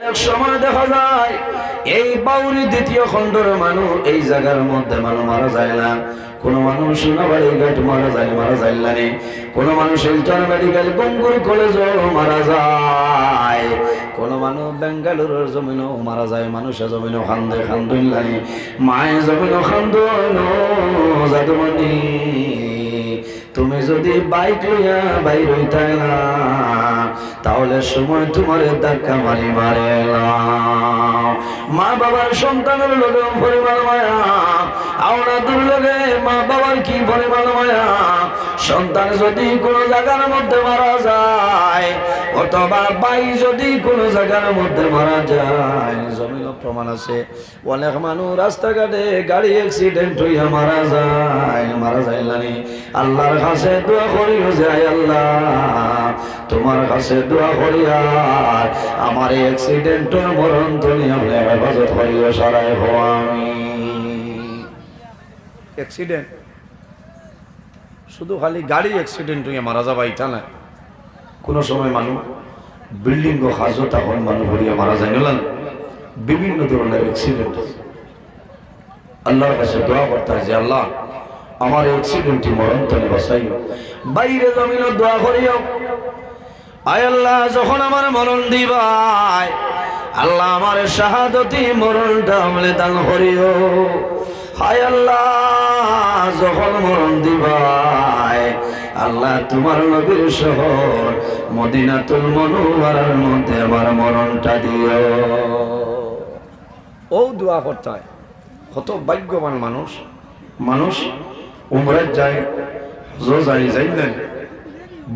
এক সময় দেখা যায় এই বাউরি দ্বিতীয় খণ্ডের মানুষ এই জায়গার মধ্যে মানুষ মারা যায় না। কোন মানুষ সোনাবাড়ি ঘাট মারা যায় না। কোন মানুষ শিলচর মেডিকেল গঙ্গুর কলেজ মারা যায়। কোন মানুষ বেঙ্গালুরুর জমিনও মারা যায়। মানুষের জমিনও খান্দুল্লানি মায়ের জমিনও খান্দন জাদুমণি। তুমি যদি বাইক লইয়া বাইর হইতাই না তাহলে সময় তোমার ধাক্কা মারে না। মা বাবার সন্তানের লগে পরিমাণ মায়া, আওলাদের লগে মা বাবার কি পরিমাণ মায়া। সন্তান যদি কোনো জায়গার মধ্যে মারা যায় অথবা ভাই যদি কোনো জায়গার মধ্যে মারা যায়, জমিন প্রমাণ আছে অনেক মানুষ রাস্তাঘাটে গাড়ি অ্যাক্সিডেন্ট হইয়া মারা যায় নানি। আল্লাহর কাছে দোয়া করিও যে আল্লাহ তোমার কাছে দোয়া করিয়া আমার এই অ্যাক্সিডেন্টের মরণ তুমি আপনি হেফাজত করিও সারাই হও। আমি অ্যাক্সিডেন্ট শুধু খালি গাড়ি অ্যাক্সিডেন্ট হয়ে মারা যাবা এটা না। কোনো সময় মানুষ বিল্ডিং ও হাজো তখন মানুষ হরিয়া মারা যায় না। বিভিন্ন ধরনের অ্যাক্সিডেন্ট। আল্লাহর কাছে দোয়া করতে হয় যে আল্লাহ আমার অ্যাক্সিডেন্টটি মরণ তুমি বাঁচাইও। বাইরে জমিনে দোয়া করিও আয় আল্লাহ যখন আমার মরণ দিবাই আল্লাহ আমার শাহাদতি মরণটা আমলে দান করিও। হায় আল্লাহ যখন মরণ দিবাই আল্লাহ তোমার নবীর শহর মদিনাতুল মুনাওয়ারার মধ্যে আমার মরণটা দিও। ও দোয়া করতে হয়। কত ভাগ্যবান মানুষ উমরা যায়, হজ যায় না।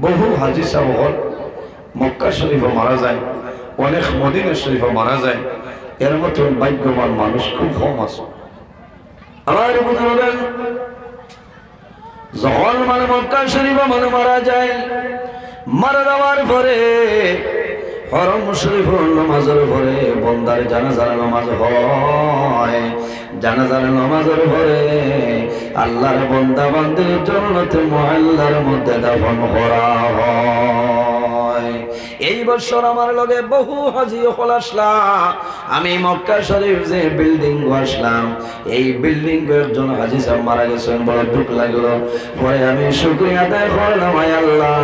বহু হাজি সাহেব মক্কা শরীফে মারা যায়, অনেক মদিনা শরীফে মারা যায়। এর মতন ভাগ্যবান মানুষ খুব কম আছে। আমার বুঝলেন যখন মানে মক্কা শরীফে মানে মারা যায়, মারা যাওয়ার পরে হরম শরীফের নামাজের পরে বন্দার জানাজার নামাজ হয়। জানাজার নামাজের পরে আল্লাহর বন্দা বান্দির জান্নাতে মুআল্লার মধ্যে দাফন করা হয়। এই বছর আমার লগে বহু হাজি হল আসলাম। আমি মক্কা শরীফ যে বিল্ডিং আসলাম, এই বিল্ডিং একজন হাজি সাহেব মারা গেছেন, বড় দুঃখ লাগলো। পরে আমি শুকরিয়া আদায় করলাম আয় আল্লাহ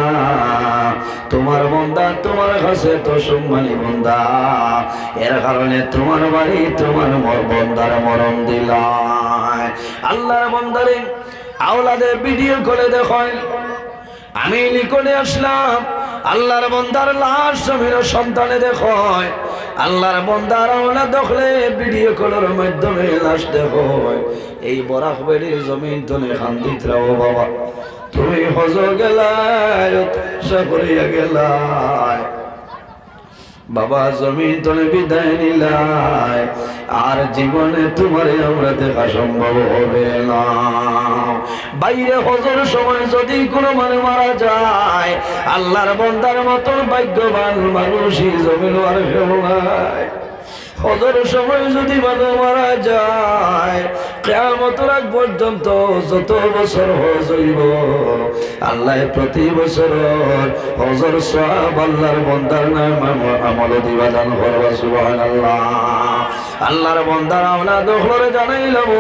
তোমার বন্দা তোমার কাছে তো সম্মানী বন্দা, এর কারণে তোমার বাড়ি তোমার বন্দার মরণ দিলাম। আল্লাহর বন্দারে আওলাদে ভিডিও করে দেখায় আমি নিকটে আসলাম। আল্লাহর বন্দার লাশ জমির সন্তানে দেখায়, আল্লাহর বন্দার আওলাদ দেখলে ভিডিও কলের মাধ্যমে লাশ দেখায়। এই বরাক বেড়ির জমিন তলে খান্দিত রাও বাবা তুমি হজ গেলায় করিয়া গেলায় বাবা জমিন তলে বিদায় নিলাই, আর জীবনে তোমারে আমরা দেখা সম্ভব হবে না। বাইরে হজের সময় যদি কোনো মানুষ মারা যায় আল্লাহর বন্দার মতন ভাগ্যবান মানুষই জমিন আর কেউ নাই। হজের সময় যদি মানুষ মারা যায় কিয়ামতের আগ পর্যন্ত যত বছর হজ হইব আল্লাহ প্রতি বছর হজের সওয়াব আল্লাহর বন্দার নাম আমল দিবা দান করবা। সুবহানাল্লাহ। আল্লাহর বন্দার আওলাদ হরে জানাইলাম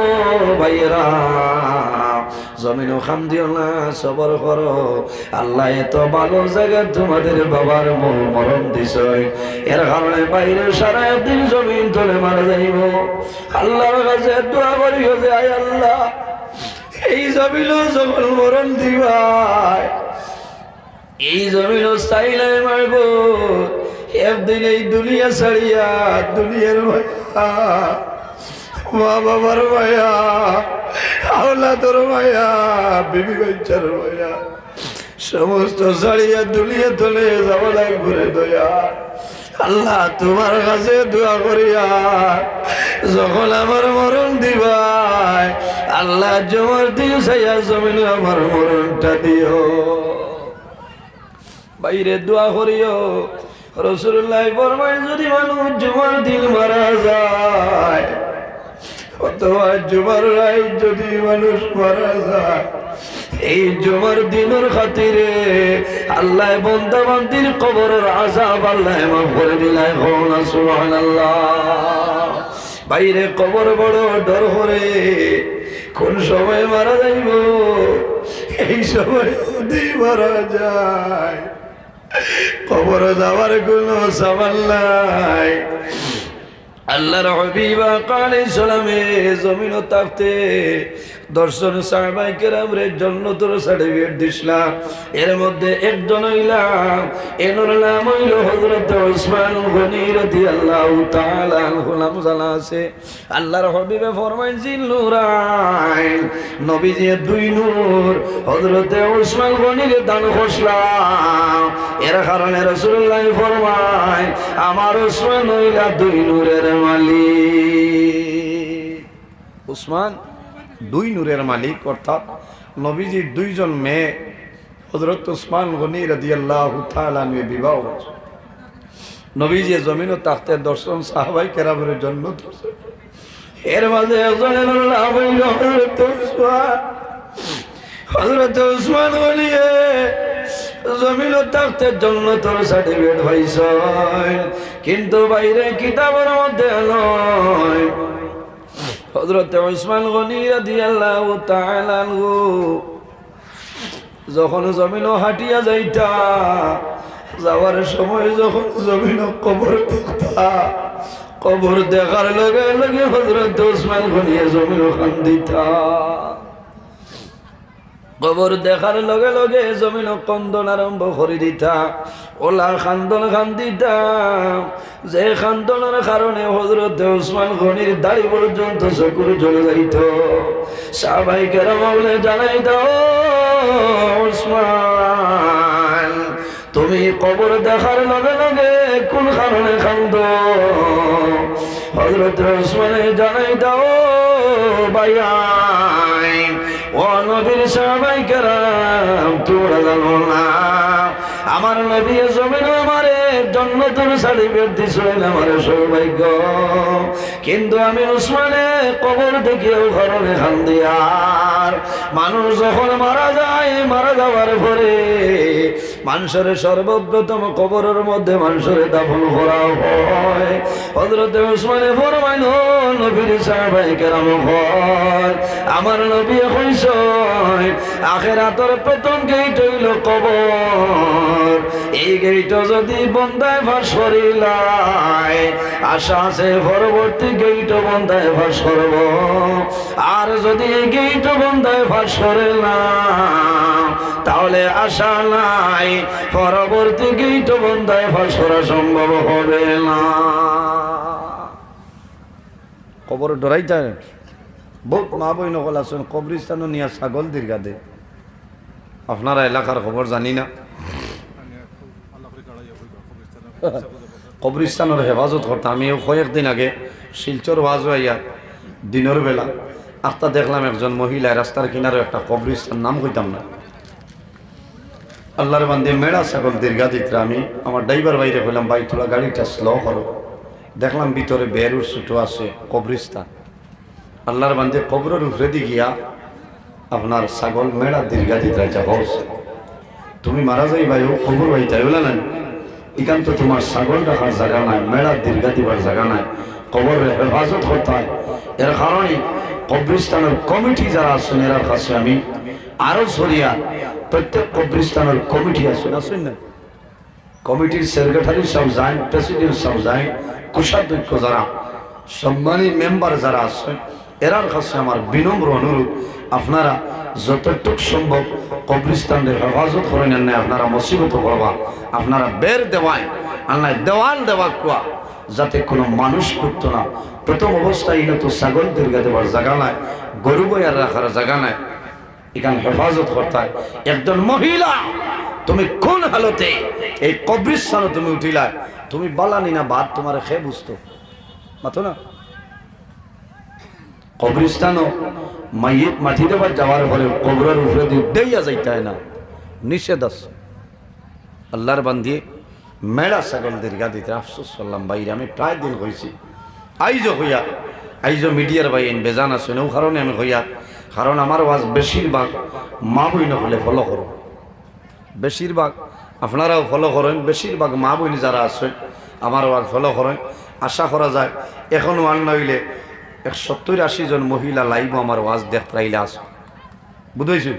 ভাইরা জমিনও খাম দিও না, সবর করো। আল্লাহ এত ভালো জায়গা তোমাদের বাবার মরণ দিছে, এর কারণে বাইরে সারা দিন জমিন তলে মারা যাইব। আল্লাহর কাছে দোয়া করিও যে আয় আল্লাহ এই জমিনও যখন মরণ দিবাই এই জমিনও চাইলে মারব একদিন এই দুনিয়া ছাড়িয়া দুনিয়ার মায়া, মা বাবার মায়া, আওলাদের মায়া, বিবি বাচ্চার মায়া সমস্ত ছাড়িয়া দুনিয়া তলে যাব লাগবে দয়া। আল্লাহ তোমার কাছে দোয়া করিয়া যখন আমার মরণ দিবাই আল্লাহ জমার দিন চাইয়া জমিনে আমার মরণটা দিও। বাইরে দোয়া করিও রাসূলুল্লাহ ফরমায় যদি মানুষ জুমার দিন মারা যায় অথবা জুমার রাত যদি মানুষ মারা যায় এই জুমার দিনের খাতিরে আল্লাহ বান্দা বান্দির কবরের আযাব আল্লাহ মাফ করে দিলাই হন সুবহানাল্লাহ। বাইরে কবর বড় ডর করে, কোন সময় মারা যাইব, এই সময় যদি মারা যায় কবরে যাওয়ার কোনো সামাল নাই। আল্লাহর হাবিব আলাইহিস সালামে জমিন থাকতে দর্শন সাহাবায়ে কেরামরে জান্নাতের সার্টিফিকেট দিছিলাম। এর মধ্যে একজন হইলাম, এর নাম হইল হযরত ওসমান গনি রাদিয়াল্লাহু তাআলা আনহু। নাম জানা আছে। আল্লাহর হাবিবে ফরমাইন জিল্লুরাইন, নবীজির দুই নূর হযরত ওসমান গনির দান করলাম। এর কারণে রাসূলুল্লাহ ফরমায় আমার ওসমান হইলা দুই নূরের মালিক। ওসমান দুই নূরের মালিক, অর্থাৎ নবীজির দুইজন মেয়ে হযরত ওসমান গনি রাদিয়াল্লাহু তাআলা আনহু বিবাহ হয়েছে। নবীজি জমিন ও তাখতের দর্শন সাহাবায়ে কেরামের জন্য দর্শন। এর মাঝে একজনের নাম হইল হযরত ওসমান গনি জমিন ও তাখতের জন্য তোর সার্টিফিকেট পাইছেন, কিন্তু বাইরে কিতাবের মধ্যে নয়। হযরত ওসমান গনি রাদিয়াল্লাহু তাআলা আনহু যখন জমিনও হাঁটিয়া যাইতা, যাওয়ার সময় যখন জমিনও কবর দেখতা, কবর দেখার লগে লগে হযরত ওসমান গনি জমিনও কান্দিতা। কবর দেখার লগে লগে জমিন কন্দন আরম্ভ করে দিতা, ওলা খান্দন খান্দিতা, যে খান্দনের কারণে হযরত ওসমান গনির দাড়ি পর্যন্ত চকুর জ্বলে যাইত। সাহাবায়ে কেরাম বলে জানাই দাও ওসমান, তুমি কবর দেখার লগে লগে কোন কারণে কান্দ? হযরত ওসমানে জানাই দাও ভাইয়াই, ও নবীর সাহাবায়ে কেরাম, তোমরা জানো না আমার নবী জমিন আমারে জান্নাতের সার্টিফিকেট দিছেন, আমার সৌভাগ্য, কিন্তু আমি ওসমানে কবর দেখিও কারণে কান্দি। আর মানুষ যখন মারা যায়, মারা যাওয়ার পরে মানুষের সর্বপ্রথম কবরের মধ্যে মানুষের দাফন করা হয়। হযরত ওসমানে ফরমাইল নবীর সাহাবায়ে কেরাম হয়, আমার নবী কইছেন আখিরাতের প্রথম গেট হইল কবর। এই গেট যদি বন্দায় ফাঁস করিলাই, আশা আছে পরবর্তী গেট বন্দায় ফাঁস করব। আর যদি এই গেট বন্দায় ফাঁস করে না, তাহলে আশা নাই পরবর্তী গেট বন্দায় ফাঁস করা সম্ভব হবে না। কবর ডরাই যায়। বহুত মা বই নকল আছেন কবরিস্তানও নিয়ে ছাগল দীর্ঘা দে। আপনারা এলাকার খবর জানি না, কবরিস্তানের হেফাজত করতাম। আমিও কয়েকদিন আগে শিলচর ওয়াজ হইয়া দিনের বেলা আখতা দেখলাম একজন মহিলা রাস্তার কিনারে একটা কবরিস্তান, নাম কইতাম না, আল্লাহর বান্দে মেড়া ছাগল দীর্ঘা দিতে। আমি আমার ড্রাইভার বাইরে কইলাম ভাই তোলা গাড়িটা স্লো করো। দেখলাম ভিতরে বেরুর ছুটো আছে কবরিস্তান। আল্লাহর বান্দে কবরের উপরে দি গিয়া আপনার ছাগল মেড়া দীর্ঘা দিতে হচ্ছে, তুমি মারা যাই ভাই ও খবর ভাই তাই বলে না, এখান তো তোমার ছাগল রাখার জায়গা নাই, মেড়া দীর্ঘা দিবার জায়গা নাই, কবরের হেফাজত করতে হয়। এর কারণে কবরিস্তানের কমিটি যারা আছেন এর কাছে আমি আরো সরিয়া, প্রত্যেক কবরিস্তানের কমিটি আছেন আছেন না, কমিটির সেক্রেটারি সব যায়, প্রেসিডেন্ট সব যায়, কোষাধ্যক্ষ যারা সম্মানী মেম্বার যারা আছেন এরার কাছে আমার বিনম্র অনুরোধ, আপনারা যতটুক সম্ভব কবরিস্তানের হেফাজত করে নেন না, আপনারা মুসিবত করবা, আপনারা বের দেওয়ায় আল্লাহ দেওয়াল দেওয়া কুয়া যাতে কোনো মানুষ ঢুকত না। প্রথম অবস্থায় ইনো তো ছাগল দীর্ঘা দেওয়ার জায়গা নাই, গরু বইয়ার রাখার জায়গা নাই, এখানে হেফাজত করতে হয়। একজন মহিলা তুমি কোন হালতে এই কবরিস্তানে তুমি উঠিলা, তুমি বালানি না ভাত তোমার খেয়ে বুঝতো মাথো না। কবরিস্তানও মাইয়িত মাটি দেবার যাওয়ার পরে কবরের উপরে দিয়ে দেইয়া যাইতে হয় না, নিষেধ আছে। আল্লাহর বান্দি মেড়া ছাগল দীর্ঘা দিতে আফসোস করলাম বাইরে, আমি প্রায় দিন হয়েছি আইজ হইয়া, আইজ মিডিয়ার ভাই বেজান আছে ও কারণে আমি হইয়া কারণ আমার ওয়াজ বেশিরভাগ মা বইন হলে ফলো করো, বেশিরভাগ আপনারাও ফলো করেন, বেশিরভাগ মা বইন যারা আছে আমার ওয়াজ ফলো করেন। আশা করা যায় এখন ওয়ান নইলে 70-80 জন মহিলা লাইভ আমার ওয়াজ দেখতে আইলে আছে, বুঝেছি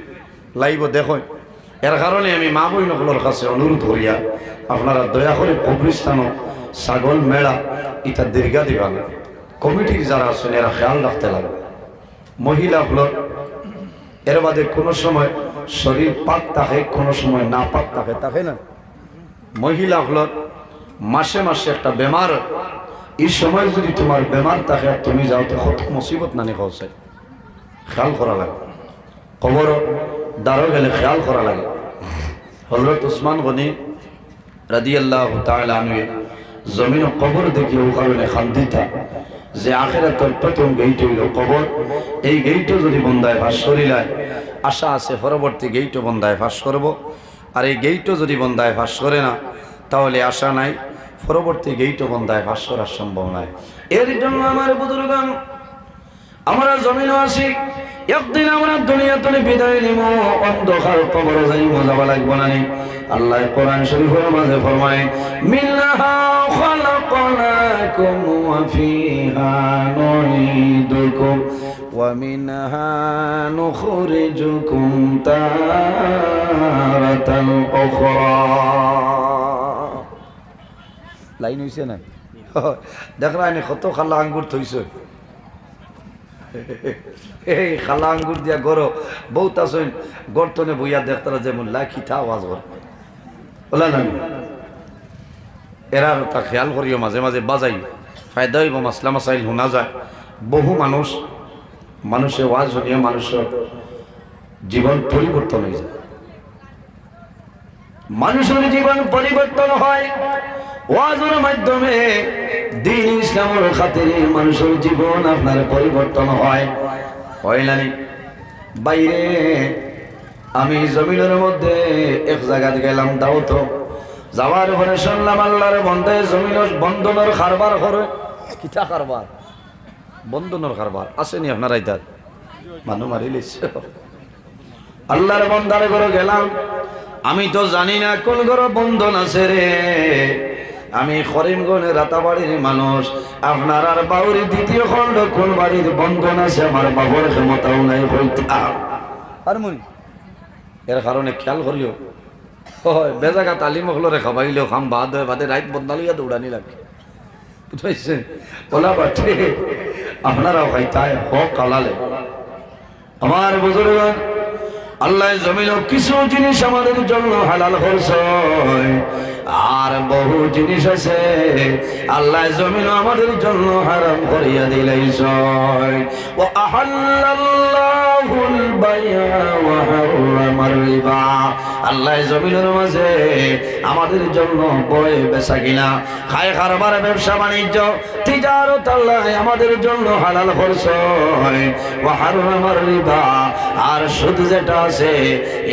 লাইভ দেখেন। এর কারণে আমি মা বইনগুলোর কাছে অনুরোধ করিয়া আপনারা দয়া করে কবরস্থান ছাগল মেলা এটা দীর্ঘা দিবা না, কমিটির যারা আছেন এরা খেয়াল রাখতে লাগে। মহিলাগুলোর এর বাদে কোনো সময় শরীর পাক থাকে, কোনো সময় না পাক থাকে, থাকে না। মহিলাগুলোর মাসে মাসে একটা বেমার, এই সময় যদি তোমার বেমার থাকে আর তুমি যাও তো কত মুসিবত নানি হচ্ছে, খেয়াল করা লাগে। কবর দ্বারও গেলে খেয়াল করা লাগে। হযরত উসমান গনি রাদিয়াল্লাহু তাআলা আনহু জমিন ও কবর দেখে ও কারণে খান্দিতা যে আখিরাতের প্রথম গেইট হইল কবর। এই গেইটও যদি বন্দায় ভাস করিলায় আশা আছে পরবর্তী গেইটও বন্দায় ভাস করব, আর এই গেইটও যদি বন্দায় ভাস করে না তাহলে আশা নাই পরবর্তী গেইটও বন্দায় ভাস করার সম্ভব নাই। এর জন্য আমার বুজুর্গান আমরা জমিনও আসি, একদিন আমরা দুনিয়া থেকে বিদায় নিব, অন্ধকার কবরে যাই মজা লাগবো না। আল্লাহ কোরআন শরীফের মাঝে ফরমায় মিনহা খালাকনাকুম ওয়া ফিহা নুঈদুকুম ওয়া মিনহা নুখরিজুকুম তারাতান উখরা। লাইন হইছে না? দেখরা নি কত খালা আঙ্গুর থইছে, এই খালা আঙ্গুর দিয়া গরো বহুত আছেন গর্তনে বইয়া দেখতারা যেমন লাখিটা আওয়াজ করে বলা না। এরা তা খেয়াল করিও মাঝে মাঝে বাজাই ফায়দা হইব, মাসলা মাসাইল শোনা যায়। বহু মানুষের ওয়াজ শুনিয়ে মানুষের জীবন পরিবর্তন হয়ে যায়, মানুষের জীবন পরিবর্তন হয় ওয়াজের মাধ্যমে। দিন ইসলামের খাতিরে মানুষের জীবন আপনার পরিবর্তন হয় না? বাইরে আমি জমিনের মধ্যে এক জায়গায় গেলাম দাওয়াত, যাওয়ার পরে শুনলাম আল্লাহর বন্ধে জমিনের বন্ধনের কারবার করে। কিটা কারবার? বন্ধনের কারবার আসেনি আপনারা? ইতার মানুষ মারিলিস আল্লাহর বন্ধার ঘরে গেলাম, আমি তো জানি না কোন ঘরে বন্ধন আছে রে। আমি করিমগঞ্জের রাতাবাড়ির মানুষ, আপনার আর বাউরি দ্বিতীয় খণ্ড কোন বাড়ির বন্ধন আছে আমার বাবার ক্ষমতাও নাই হইতাম হারমোনি। এর কারণে খেয়াল করিও বেজাগা তালিম হলরে খাবাইলেও খাম বাদ হয়, বাদে রাইত বদনালিয়া দৌড়ানি লাগে, বুঝাইছেন? ওলা বাঠে আপনারাও খাইতায় হক কালালে। আমার বুজুর্গ আল্লাহ জমিন কিছু জিনিস আমাদের জন্য হালাল করছে, আর বহু জিনিস আছে আল্লাহ জমিন আমাদের জন্য হারাম করিয়া দিলাইছে। ওয়া আহাল্লাল্লাহুল বাই'a ওয়া হারামার রিবা। আল্লাহ জমিনের মাঝে আমাদের জন্য বয় বেচা কিনা, খায় কারবার, ব্যবসা বাণিজ্য, তিজারত আল্লাহ আমাদের জন্য হালাল করছে। ওয়া হারামার রিবা, আর সুদ যেটা আছে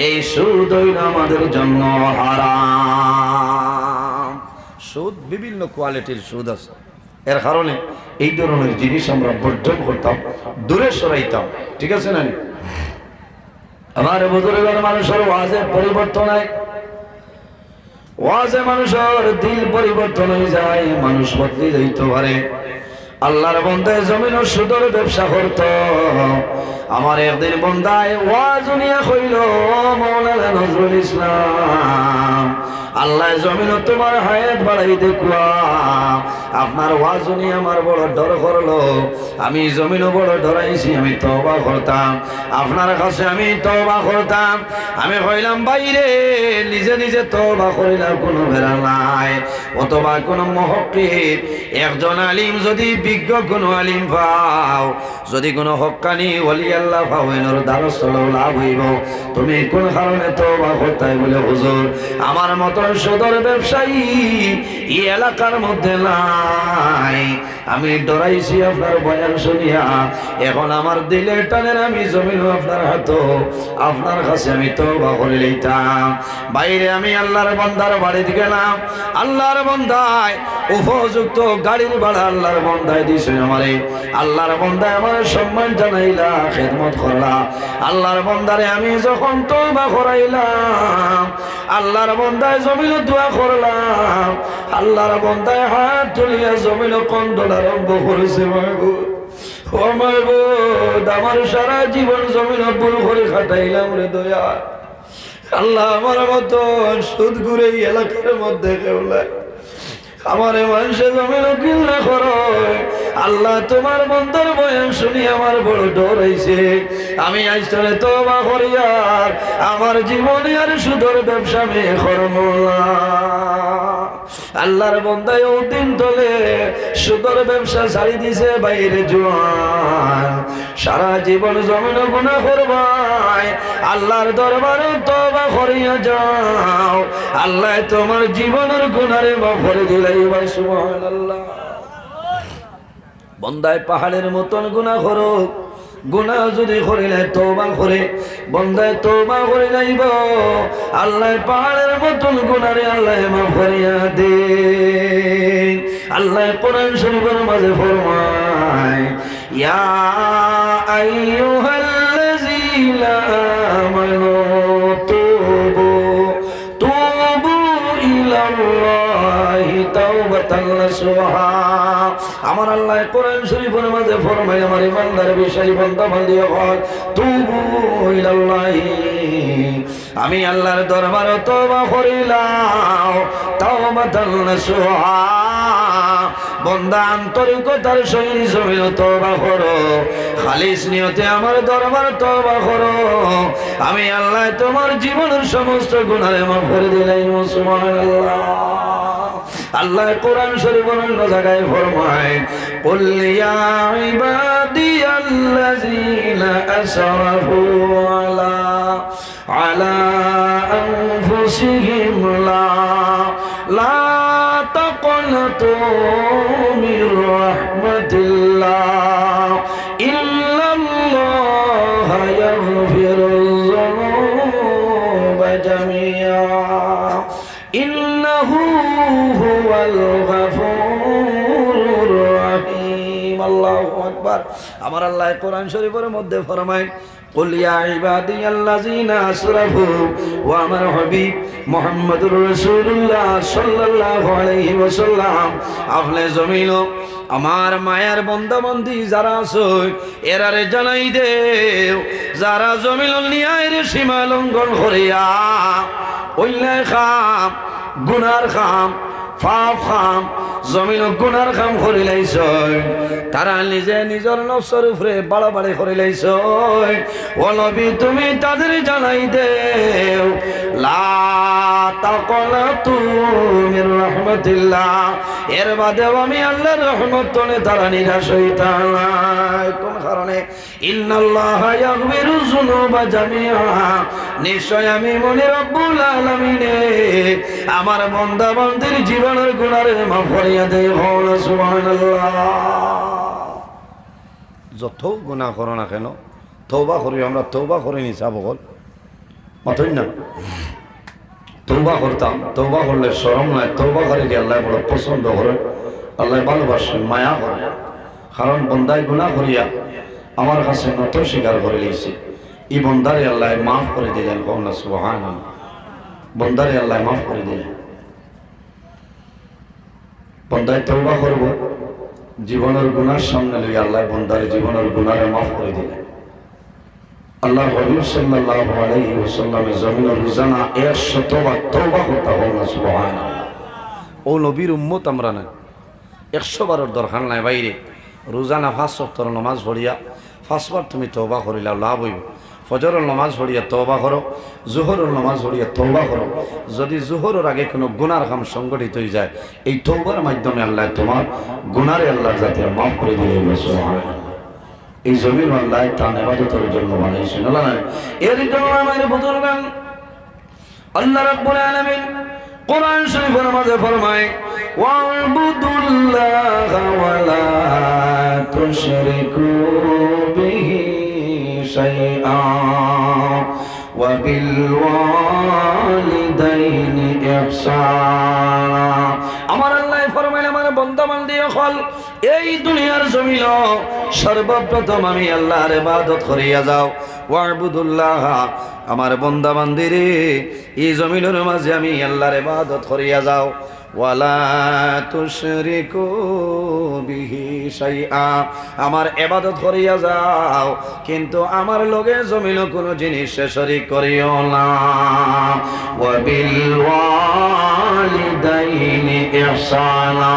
এই সুদ হইল আমাদের জন্য হারাম। সুদ বিভিন্ন কোয়ালিটির সুদ আছে, এর কারণে এই ধরনের জিনিস আমরা বর্জন করতাম, দূরে সরাইতাম, ঠিক আছে না? আমার বুজুর্গের মানুষের ওয়াজে পরিবর্তন হয়, ওয়াজে মানুষের দিল পরিবর্তন হয়ে যায়, মানুষ বদলে যাইতে পারে। আল্লাহর বন্দে জমিন সুদের ব্যবসা করত, আমার একদিন বন্দায় ওয়াজ নিয়ে কইল মাওলানা নজরুল ইসলাম আল্লাহ জমিন তোমার হায়াত বাড়াই দেখুয়া, আপনার ওয়াজ নিয়ে আমার বড় ডর করলো, আমি জমিনও বড় ডরাইছি, আমি তওবা করতাম, আপনার কাছে আমি তওবা করতাম। আমি কইলাম বাইরে নিজে নিজে তওবা করিলাম কোনো বেড়া নাই, অথবা কোনো মুহাক্কিক একজন আলিম যদি বিজ্ঞ কোনো আলিম পাও, যদি কোনো হক্কানি ওলি আল্লাহ পাও, এর দ্বারা চলো লাভ হইব। তুমি কোন কারণে তওবা করতাই বলে হুজুর আমার মতো সুদের ব্যবসায়ী এই এলাকার মধ্যে নাই, আমি ডরাইছি আপনার বয়ান শুনিয়া, এখন আমার দিলের টানের আমি জমিন আপনার হাত আপনার কাছে আমি তওবা করে লইতাম। বাইরে আমি আল্লাহর বান্দার বাড়িতে গেলাম, আল্লাহর বান্দায় উপযুক্ত গাড়ির ভাড়া আল্লাহর বন্দায় দিছেন আমারে। আল্লাহর বন্দায় আমার সম্মান জানাইলা, খেদমত করলা। আল্লাহর বন্দারে আমি যখন তওবা করাইলাম, আল্লাহর বন্দায় জমিন দোয়া করলাম, আল্লাহর বন্দায় হাত তুলিয়া জমিন কন্দন আরম্ভ করেছে। আমার সারা জীবন জমিন ভুল করে খাটাইলাম রে দয়া। আল্লাহ আমার মতো সুদ ঘুরে এলাকার মধ্যে কেউ নাই, আমার মানুষের জমিন কিল্লা করো। আল্লাহ তোমার বন্ধর বয়ান শুনি আমার বড় ডর হয়েছে। আমি আইসরে তওবা করি আর আমার জীবনে আর সুদর ব্যবসা আমি করব না। আল্লাহর বন্দায় ওদিন তলে সুদর ব্যবসা ছাড়ি দিছে বাইরে জোয়ান। সারা জীবন জমিন গুনাহ করবাই, আল্লাহর দরবারে তওবা করিয়া যাও। আল্লাহ তোমার জীবনের গুনারে মাফ করে দিলাইবা। সুবহানাল্লাহ। বন্দায় পাহাড়ের মতন গুনাহ করো, গুনাহ যদি করিলে তওবা করে বন্দায় তওবা করে যাইব, আল্লাহ পাহাড়ের মতন গুনারে আল্লাহ মাফ করিয়া দেন। আল্লাহ কোরআন শরীফের মাঝে ফরমায়, ইয়া আইয়ুহাল্লাযীনা আমানু তুবু ইলাল্লাহি তাওবাতান নাসুহা। আমার আল্লাহ কোরআন শরীফের মাঝে ফরমায়, আমার ইমানদার বিশ্বাসী বান্দা বান্দি হল তুবু ইলাল্লাহি, আমি আল্লাহর দরবারে তওবা করিলাম তাওবাতান নাসুহা। বন্দা আন্তরিকতার সহিত জমিন তওবা করো, খালিস নিয়তে আমার দরবার তওবা করো, আমি আল্লাহ তোমার জীবনের সমস্ত গুনাহ মাফ করে দিলাম। সুবহানাল্লাহ। আল্লাহ কোরআন শরীফের অন্য জায়গায় ফরমায়, কুল ইয়া ইবাদিয়াল্লাযীনা আসরাফু আলা আনফুসিহিম লা তাকনাতু মির রাহমাতিল্লাহ ইন্নাল্লাহা ইয়াগফিরুয যুনুবা জামিআ ইন্নাহু হুয়াল গফুরুর রহিম। আল্লাহু আকবার। আমার আল্লাহ কোরআন শরীফের মধ্যে ফরমায়, কুল ইয়া ইবাদিয়াল্লাযীনা আসরাফু, ও আমার হাবিব মুহাম্মদুর রাসূলুল্লাহ সাল্লাল্লাহু আলাইহি ওয়াসাল্লাম, আপনি জমিন আমার মায়ের বন্দাবন্দি যারা আছে এরারে জানাই দেও, যারা জমিন নিয়ায়ের সীমা লঙ্ঘন করিয়া অন্যায় খাম, গুনার খাম, পাপ খাম, জমিন গুনার কাম করে লাইছ, তারা নিজে নিজের নফসের উপরে বাড়াবাড়ি করে লাইছ। ও নবী তুমি তাদের জানাই দেও, লা তাকনাতু মির রাহমাতিল্লাহ, এর বাদেও আমি আল্লাহর রহমত তনে তারা নিরাশ হইতা নাই। কোন কারণে? ইন্নাল্লাহা ইয়াগফিরুয যুনুবা জামিআ, নিশ্চয় আমি মনি রব্বুল আলামিনে আমার বান্দা বান্দির জীবনের গুনাহ মাফ করিয়া দেই। সুবহানাল্লাহ। যত গুনাহ করো না কেন তওবা করি, আমরা তওবা করে নি চাবো বল মাতই না, তওবা করতাম, তওবা করলে শরম নাই, তওবা করে কি আল্লাহ বড় পছন্দ করে, আল্লাহ ভালোবাসেন, মায়া করে। কারণ বন্দায় গুনাহ করিয়া আমার কাছে নত স্বীকার করে লইছে, এই বন্দারে আল্লাহ মাফ করে দিলেন। কওনা সুবহানাল্লাহ। বন্দারে আল্লাহ মাফ করে দিলেন। বন্দায় তওবা করব, জীবনের গুনার সামনে লইয়া আল্লাহ বন্দার জীবনের গুনারে মাফ করে দিলেন। আল্লাহ হাবিব সাল্লাল্লাহু আলাইহি ওয়াসাল্লামের জমিনের রোজানা 100 বার তওবা করতে হবে। সুবহানাল্লাহ। ও নবীর উম্মত আমরা না, 100 বারের দরকার নাই। বাইরে রোজানা 5 ওয়াক্তের নামাজ পড়িয়া 5 বার তুমি তওবা করিলা লাভ হইব। ফজরের নামাজ পড়িয়া তওবা করো, জোহরের নামাজ পড়িয়া তওবা করো। যদি জোহরের আগে কোনো গুনার কাম সংগঠিত হয়ে যায়, এই তওবার মাধ্যমে আল্লাহ তোমার গুনারে আল্লাহ যাতে মাফ করে দিবে। সুবহানাল্লাহ। এই জমিন আল্লাহ তার ইবাদতের জন্য বানাইছেন। আল্লাহ এর জন্য আমার বুজুর্গান আল্লাহ রাব্বুল আলামিন কোরআন শরীফের মধ্যে ফরমায়, ওয়া'বুদুল্লাহা ওয়া লা তুশরিকু বিহি শাইআ ওয়া বিল ওয়ালিদাইনি ইহসানা। আমার আল্লাহ ফরমায়, আমার দিয়ে হল এই দুনিয়ার জমিন সর্বপ্রথম আমি আল্লাহর ইবাদত করিয়া যাও ওয়াবুদুল্লাহ আমার বান্দা বান্দিরে এই জমিনের মাঝে আমি আল্লাহর ইবাদত করিয়া যাও ওয়ালা তুশরিকু বিহি শাইআ আমার ইবাদত করিয়া যাও কিন্তু আমার লগে জমিন কোনো জিনিস শরীক করিও না ওয়া বিল ওয়ালিদাইনি ইহসানা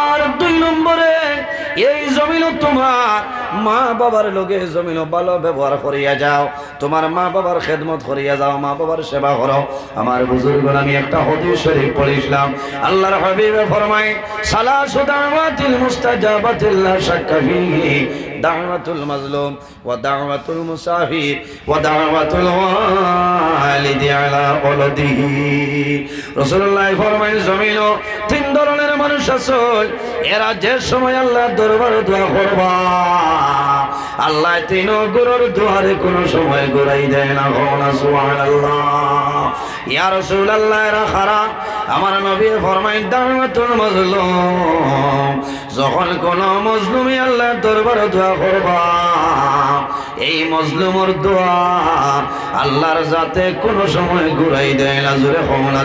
আর দুই নম্বরে এই জমিন তোমার মা বাবার লগে জমিন ভালো ব্যবহার করিয়া যাও তোমার মা বাবার খেদমত করিয়া যাও মা বাবার সেবা করো আমার বুজুর্গ আমি একটা হাদিস শরীফ পড়িলাম আল্লাহর হাবিবে ফরমায় সালাসু দাওয়াতিল মুস্তাজাবাতিল লা শাক্কা ফিহি দাওয়াতুল মাজলুম ওয়া দাওয়াতুল মুসাফির ওয়া দাওয়াতুল ওয়ালিদি আলা ওয়ালাদিহি রাসূলুল্লাহ ফরমায় জমিন তিন ধরনের মানুষ আছে এরা যে সময় আল্লাহর দরবারে দোয়া করবা আল্লাহ তিন গুরুর দুয়ারে কোনো সময় ঘুরাই দেয় না সুবহানাল্লাহ ইয়া রাসূলুল্লাহ এরা খারা আমার নবী ফরমায় দাওয়াতুল মাজলুম যখন কোন মজলুমি আল্লাহর দরবারে দোয়া করবা এই মজলুমের দোয়া আল্লাহর জাতে কোনো সময় ঘুরাই দেয় না জোরে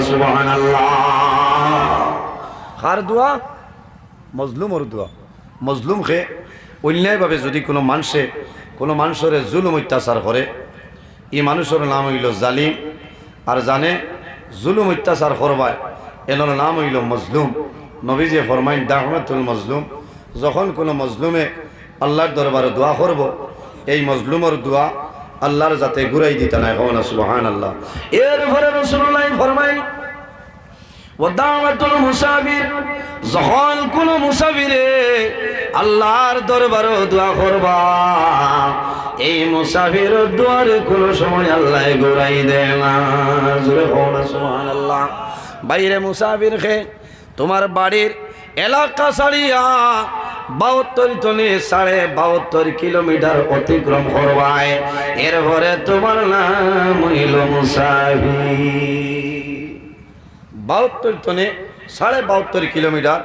সুবহানাল্লাহ কার দোয়া মজলুমের দোয়া মজলুমকে অন্যায়ভাবে যদি কোনো মানুষের জুলুম অত্যাচার করে এই মানুষের নাম হইল জালিম আর জানে জুলুম অত্যাচার করবায় এর নাম হইল মজলুম নবীজি ফরমাইন দাওয়াতুল মজলুম যখন কোনো মজলুমে আল্লাহর দরবারে দোয়া করব এই মজলুমের দোয়া আল্লাহর যাতে ঘুরাই দিতে না সুবহানাল্লাহ এরপরে রাসূলুল্লাহ ফরমাইন ওয়া দাওয়াতুল মুসাফির যখন কোন মুসাফিরে আল্লাহর দরবারে দোয়া করবা এই মুসাফিরের দোয়ারে কোন সময় আল্লাহ ঘুরাই দেয় না জোরে সুবহানাল্লাহ বাইরে মুসাফির খে তোমার বাড়ির এলাকা ছাড়িয়া 72 টনে 72.5 কিলোমিটার অতিক্রম করবায় এরপরে তোমার নাম হইল মুসাফির 72 টনে 72.5 কিলোমিটার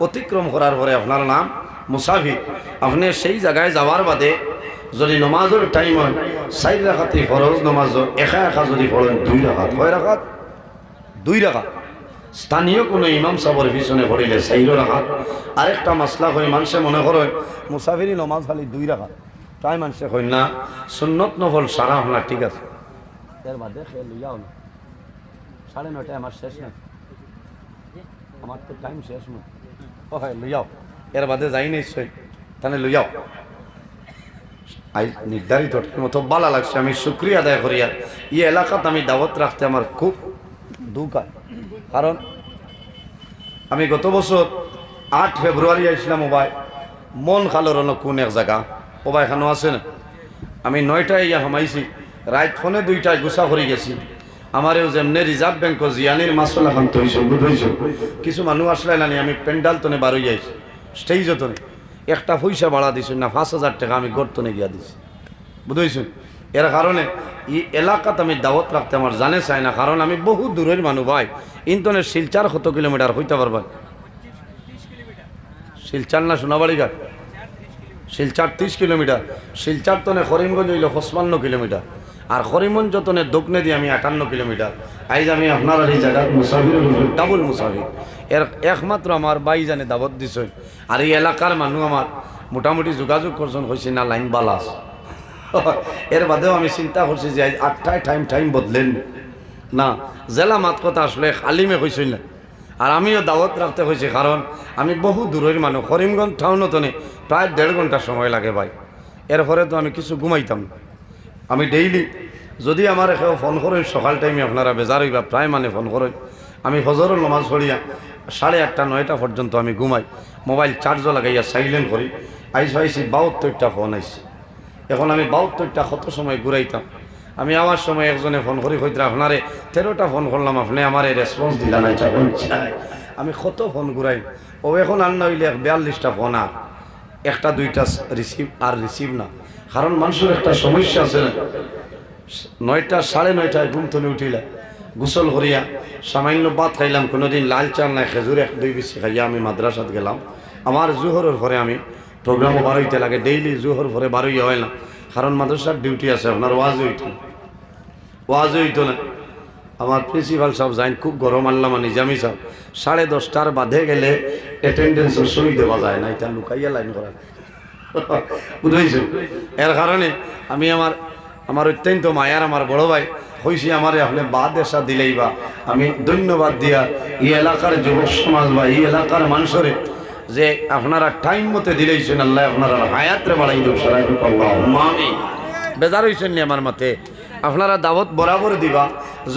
অতিক্রম করার পরে আপনার নাম মুসাফির আপনি সেই জায়গায় যাওয়ার বাদে যদি নমাজের টাইম হয় 4 রাকাতে ফরজ নমাজ একা যদি পড়েন 2 রাকাত কয় রাকাত 2 রাকাত স্থানীয় কোনো ইমাম সাহেবের পিছনে পড়িলে 4 রাকাত আরেকটা মাসলা হয় মানুষে মনে করে মুসাফিরি নমাজ খালি 2 রাকাত তাই মানুষে কই না সুন্নত নফল সারা হলা ঠিক আছে এর বাদে খেয়ে লইয়াও না 9:30 আমার শেষ না আমার তো টাইম শেষ না ও হয় লইয়াও এর বাদে যাই নিশ্চয় তাহলে লইয়াও আই নির্ধারিত মতো ভালো লাগছে আমি শুকরিয়া আদায় করিয়া এই এলাকাতে আমি দাওয়াত রাখতে আমার খুব দুঃখ হয় কারণ আমি গত বছর 8 ফেব্রুয়ারি আসলাম ওবাই মন খালোর কোন এক জায়গা ওবাই এখানেও আছে না আমি 9টায় ইয়া হামাইছি রাত ফোনে 2টায় গুছা করে গেছি আমারও যেমনি রিজার্ভ ব্যাংক জিয়ানির মাসলা খান তৈছে বুঝাইছো কিছু মানুষ আসলে না আমি পেন্ডাল তনে বারোই যাইছি স্টেজ তনে একটা পয়সা ভাড়া দিছি না 5,000 টাকা আমি গর্তনে গিয়া দিছি বুঝাইছো এর কারণে এই এলাকাতে আমি দাওয়াত রাখতে আমার জানে চাই না কারণ আমি বহু দূরের মানুষ ভাই ইন্টনের শিলচার কত কিলোমিটার হইতে পারবেন শিলচার না সোনাবাড়ি ঘাট শিলচার 30 কিলোমিটার শিলচার তনে করিমগঞ্জ হইল 55 কিলোমিটার আর করিমগঞ্জ যতনে দক্ষিণে দিয়ে আমি 58 কিলোমিটার আইজ আমি আপনার এই জায়গার মুসাফির ডাবল মুসাফির এর একমাত্র আমার বাই জানে দাওয়াত দিছ আর এই এলাকার মানুষ আমার মোটামুটি যোগাযোগ করছেন হয়েছে না লাইন বালাস এর বাদেও আমি চিন্তা করছি যে 8টায় টাইম বদলেন না জেলা মাত কথা আসলে আলিমে কইছিল না আর আমিও দাওয়াত রাখতে হয়েছে কারণ আমি বহু দূরের মানুষ করিমগঞ্জ টাউনতনে প্রায় 1.5 ঘন্টা সময় লাগে ভাই এরপরে তো আমি কিছু ঘুমাইতাম আমি ডেইলি যদি আমার কেউ ফোন করেন সকাল টাইমে আপনারা বেজার হইবা প্রায় মানে ফোন করেন আমি ফজরের নামাজ পড়িয়া 8:30 9টা পর্যন্ত আমি ঘুমাই মোবাইল চার্জও লাগাইয়া সাইলেন্ট করি আইসি 72টা ফোন আইসি এখন আমি 72টা কত সময় ঘুরাইতাম আমি আমার সময় একজনে ফোন করি হইতে আপনারে 13টা ফোন করলাম আপনি আমার রেসপন্স দিলা না আমি কত ফোন ঘুরাই ও এখন আর না হইলে 42টা ফোন আর 1টা 2টা রিসিভ না কারণ মানুষের একটা সমস্যা আছে না 9টা 9:30 ঘুম থেকে উঠিলে গোসল করিয়া সামান্য ভাত খাইলাম, কোনোদিন লাল চাল নাই খেজুর 1-2 বিসি খাইয়া আমি মাদ্রাসাত গেলাম। আমার জোহরের পরে আমি প্রোগ্রামও বারোইতে লাগে, ডেইলি জোহর পরে বারোই হয় না, কারণ মাদ্রাসার ডিউটি আছে, আপনার ওয়াজও হইতো না। আমার প্রিন্সিপাল সাহেব যাইন, খুব গরম আল্লামা নিজামি সাহেব, 10:30টার বাদে গেলে অ্যাটেন্ডেন্সের সই দেওয়া যায় না, এটা লুকাইয়া লাইন করা বুঝেছ। এর কারণে আমি আমার অত্যন্ত মায়ার আমার বড় ভাই হয়েছি, আমার আপনি বাদ এসা দিলেই বা আমি ধন্যবাদ দিয়া এই এলাকার যুবক সমাজ বা এই এলাকার মানুষরে যে আপনারা টাইম মতো দিলেইছেন, আল্লাহ আপনারা হায়াতরে বাড়াই দেব। আমি বেজার হয়েছেন নি আমার মতে, আপনারা দাওয়াত বরাবর দিবা,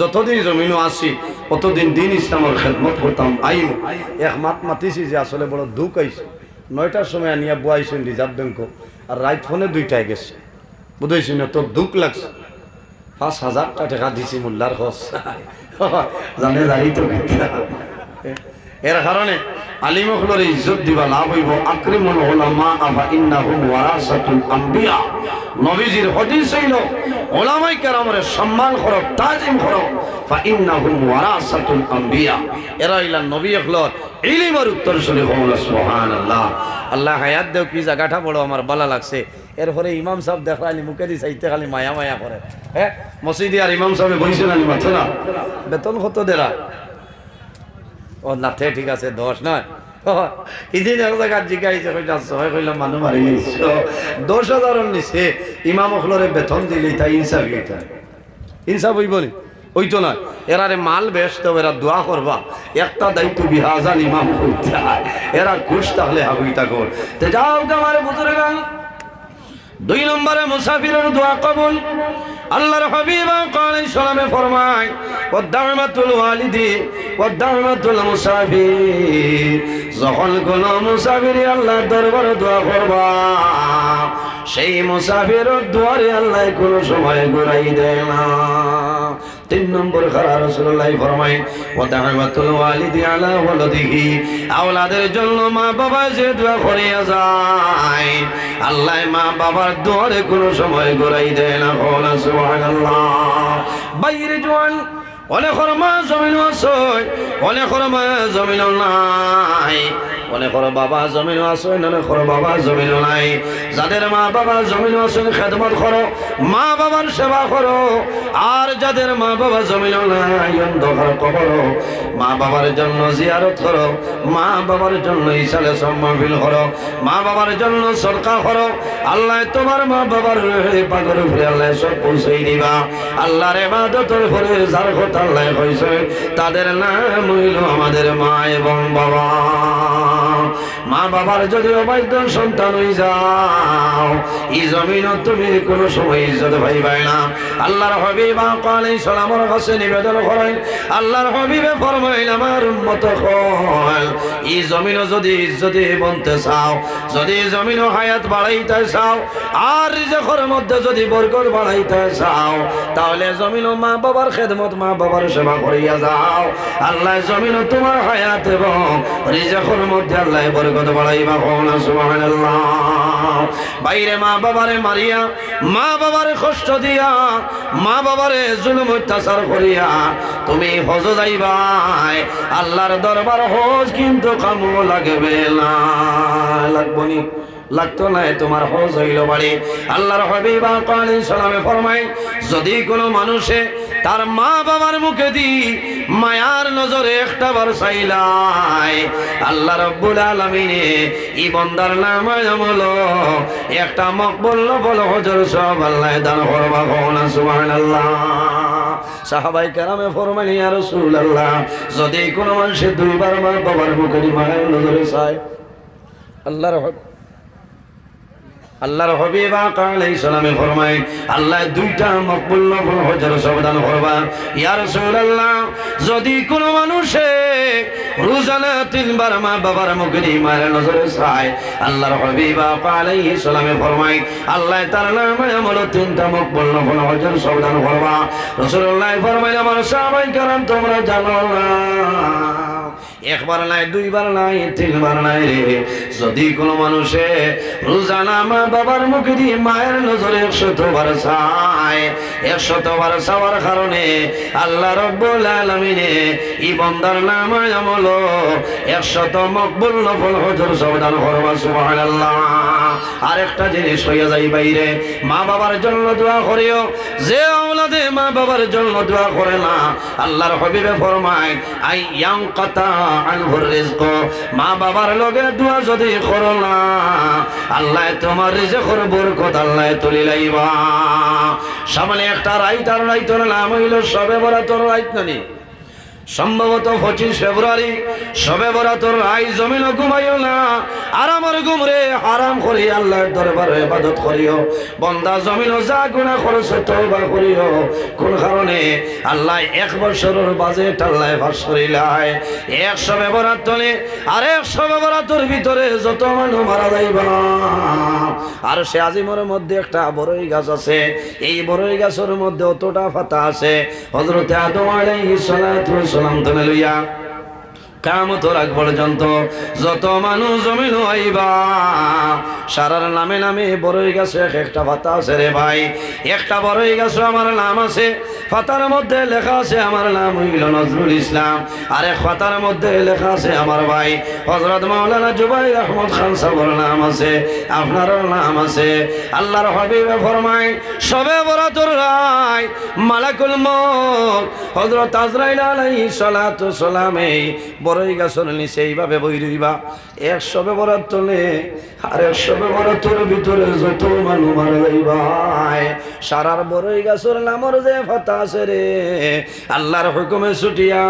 যতদিন জমিনও আসি অতদিন দিন ইসলামের খেদমত করতাম। আইন এক মাত মাতিছি যে আসলে বড় দুঃখ আইছে, 9টার সময় আনিয়া বুয়াইছেন রিজার্ভ ব্যাংক, আর রাইট ফোনে 2টায় গেছে, বুঝেছি না তো দুঃখ লাগছে। 5,000 টাকা দিছি মোল্লার খরচ, জানে জানি তো। এর কারণে আলিমুখলরে ইজ্জত দিবা লাভ হইব। আকরিমুল উলামা আফা ইন্নাহুম ওয়ারাসাতুল আম্বিয়া, নবীজির হাদিস হইল উলামায়ে কেরামের সম্মান করো, তাজিম করো, ফা ইন্নাহুম ওয়ারাসাতুল আম্বিয়া, এরা হইলেন নবী হলর ইলমের উত্তরসূরি। সুবহানাল্লাহ। আল্লাহ হায়াত দেও, কি জায়গাটা বড় আমার ভালো লাগছে। এরপরে ইমাম সাহেব দেখালি মুখে দি চাইতে খালি মায়া মায়া করে। হ্যাঁ, মসজিদে আর ইমাম সাহেব বলছেন আনি মাথা না, বেতন কত দেরা? ও না, ঠিক আছে 10 নয়, ইদিন এক জায়গায় জিজ্ঞাসা কইলাম মানুষ মারি 10,000 নিচে ইমাম হলরে বেতন দিলেই তাই ইনসাফ হইতা, ইনসাফ হইব নি? হইতো না। এরারে মাল বেচত, এরা দোয়া করবা, একটা দায়িত্ব বিহাজান ইমাম হইতে, এরা ঘুষ থাকলে হাবুইতা কর। তে যাও আমার বুজুর্গান, 2 নম্বরে মুসাফিরের দোয়া কবুল। আল্লাহর হাবিব আলাইহিস সালামে ফরমায়, ওয়াদামাতুল ওয়ালিদি ওয়াদামাতুল মুসাফির, যখন কোন মুসাফির আল্লাহর দরবারে দোয়া করবা, সেই মুসাফিরের দুয়ারে আল্লাহ কোন সময় ঘুরাই দেয় না। 3 নম্বর খারা রাসূলুল্লাহ ফরমায়, ওয়াদামাতুল ওয়ালিদি আলা ওয়ালাদিহি, আওলাদের জন্য মা বাবা যে দোয়া করিয়া যায়, আল্লাহ মা বাবার দুয়ারে কোন সময় ঘুরাই দেয় না। সুবহানাল্লাহ। বাইরে জোয়ান অনেকের মা জমিন আছে, অনেকের মা জমিন নাই, অনেকের বাবা জমিন আছে, অনেকের বাবা জমিন নাই। যাদের মা বাবা জমিন আছে খেদমত করো, মা বাবার সেবা করো। আর যাদের মা বাবা জমিন নাই, অন্ধকার করো, মা বাবার জন্য জিয়ারত করো, মা বাবার জন্য ইসালে সম্মানফিল করো, মা বাবার জন্য সদকা করো। আল্লাহ তোমার মা বাবার পাগর উপরে আল্লাহ সব পৌঁছাই দিবা। আল্লাহর ইবাদতের পরে যার কথা আল্লাহ কইছে, তাদের নাম হইল আমাদের মা এবং বাবা। মা বাবার যদি অবাধ্য সন্তান হয়ে যাও, এই জমিনও তুমি কোনো সময় ইজ্জত পাইবাই না। আল্লাহর হাবিব আলাইহিস সালামের কাছে নিবেদন করেন, আল্লাহর হাবিবে ফরমাইলেন, আমার উম্মত হল, এই জমিনও যদি ইজ্জতে বনতে চাও, যদি জমিনও হায়াত বাড়াইতে চাও, আর রিজকের মধ্যে যদি বরকত বাড়াইতে চাও, তাহলে জমিনও মা বাবার খেদমত, মা বাবার সেবা করিয়া যাও। আল্লাহ জমিনও তোমার হায়াত এবং রিজকের মধ্যে আল্লাহ বরকত বাড়াইবা। সুবহানাল্লাহ। বাইরে মা বাবারে মারিয়া, মা বাবারে কষ্ট দিয়া, মা বাবারে জুলুম অত্যাচার করিয়া তুমি হজ যাইবাই, আল্লাহর দরবার হজ কিন্তু কামো লাগবে না। লাগবনি? লাগতো না, তোমার হজ হইল বাড়ি। আল্লাহর হাবিব আলাইহিস সালামে ফরমায়, যদি কোনো মানুষে তার মা বাবার মুখে দি মায়ার নজরে একটা বার চাইলাই, আল্লাহ রাব্বুল আলামিনে এই বান্দার নামে আমল একটা মকবুল নফল হজের সওয়াব আল্লাহ দান করবা। সুবহানাল্লাহ। সাহাবায়ে কেরামে ফরমায়, ইয়া রাসূলুল্লাহ, যদি কোনো মানুষ 2 বার মা বাবার মুখে দি মায়ার নজরে চায়, আল্লাহর হাবিব আলাইহিস সালামে ফরমায়, আল্লাহ 2টা মকবুল নফল হজের সওয়াব দান করবা। ইয়া রাসূলুল্লাহ, যদি কোনো মানুষে রোজানা 3 বার মা বাবার মুখে দি মায়ের নজরে চায়, আল্লাহর হাবিব আলাইহিস সালামে ফরমায়, আল্লাহ তার নামে আমল 3টা মকবুল নফল হজের সওয়াব দান করবা। রাসূলুল্লাহ ফরমাইলেন, আমার সাহাবায়ে কেরাম তোমরা জানো না, একবার নাই, দুইবার নাই, তিনবার নাই রে। যদি কোনো মানুষে রোজানা মা বাবার মুখে দিয়ে মায়ের নজরে 100 বার চায়, 100 বার চাওয়ার কারণে আল্লাহ রাব্বুল আলামিনে এই বান্দার নামায় আমল 100 মকবুল নফল হজর সবদান করবা। সুবহানাল্লাহ। আরেকটা জিনিস হইয়া যাই বাইরে, মা বাবার জন্য দোয়া করিও। যে আওলাদে মা বাবার জন্য দোয়া করে না, আল্লাহর হাবিবে ফরমায় আই ইয়ানকাতা আনহুর রিজক, মা বাবার লগে দোয়া যদি করো না, আল্লাহ তোমার রিজকের বরকত আল্লাহ তুলি লাইবা। সামনে একটা রাইতার রাইতর নাম হইল শবে বরাতর রাইত নানি, সম্ভবত 25 ফেব্রুয়ারি। শবে বরাতর রাই জমিন ঘুমাইও না, আরামের ঘুম রে হারাম করি আল্লাহর দরবারে ইবাদত করিও। বান্দা জমিন যা গুনাহ করেছে তওবা করিও। কোন কারণে আল্লাহ 1 বছরের বাজেট আল্লাহ ফাঁস করিলাই। 1 শবে বরাত তলে আর 1 শবে বরাতর ভিতরে যত মানুষ মারা যাইবা, আর সে আজিমের মধ্যে একটা বড়ই গাছ আছে, এই বড়ই গাছের মধ্যে অতটা পাতা আছে। হযরত আদম আলাইহিস সালাতু সালাম থেকে লইয়া কিয়ামতের আগ পর্যন্ত যত মানুষ জমিন আইবা, সারার নামে নামে বড়ই গাছে একটা পাতা আছে রে ভাই। একটা বড়ই গাছে আমার নাম আছে, পাতার মধ্যে লেখা আছে আমার নাম হইল নজরুল ইসলাম। আর এক পাতার মধ্যে লেখা আছে আমার ভাই হযরত মাওলানা জুবাইর আহমদ খান সাহেবের নাম আছে, আপনারও নাম আছে। আল্লাহর হাবিব ফরমায় শবে বরাতর রায় মালাকুল মউত হযরত আজরাইল আলাইহিস সালাতু সালাম এই বড়ই গাছের নিচে এইভাবে বই রইবা। 1 শবে বরাত তলে আর 1 শবে বরাতের ভিতরে যত মানুষ মারা যাইবা, সারার বড়ই গাছের নামর যে পাতা আছে রে, আল্লাহর হুকুমে ছুটিয়া